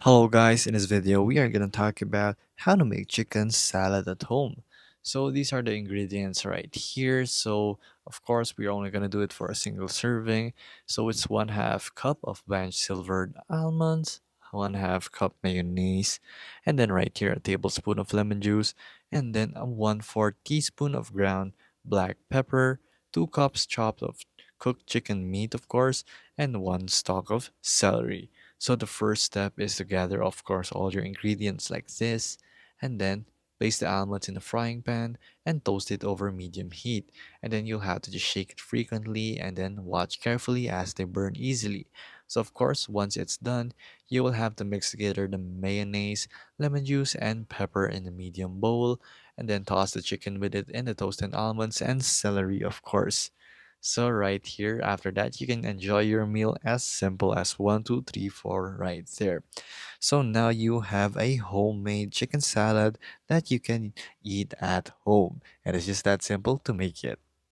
Hello guys, in this video we are going to talk about how to make chicken salad at home. So these are the ingredients right here. So of course we're only going to do it for a single serving. So it's 1/2 cup of blanched silvered almonds, 1/2 cup mayonnaise, and then right here a tablespoon of lemon juice, and then a 1/4 teaspoon of ground black pepper, 2 cups chopped of cooked chicken meat of course, and 1 stalk of celery. So the first step is to gather, of course, all your ingredients like this, and then place the almonds in a frying pan and toast it over medium heat. And then you'll have to just shake it frequently and then watch carefully as they burn easily. So of course, once it's done, you will have to mix together the mayonnaise, lemon juice, and pepper in a medium bowl, and then toss the chicken with it and the toasted almonds and celery, of course. So right here, after that, you can enjoy your meal as simple as 1, 2, 3, 4 right there. So now you have a homemade chicken salad that you can eat at home. And it's just that simple to make it.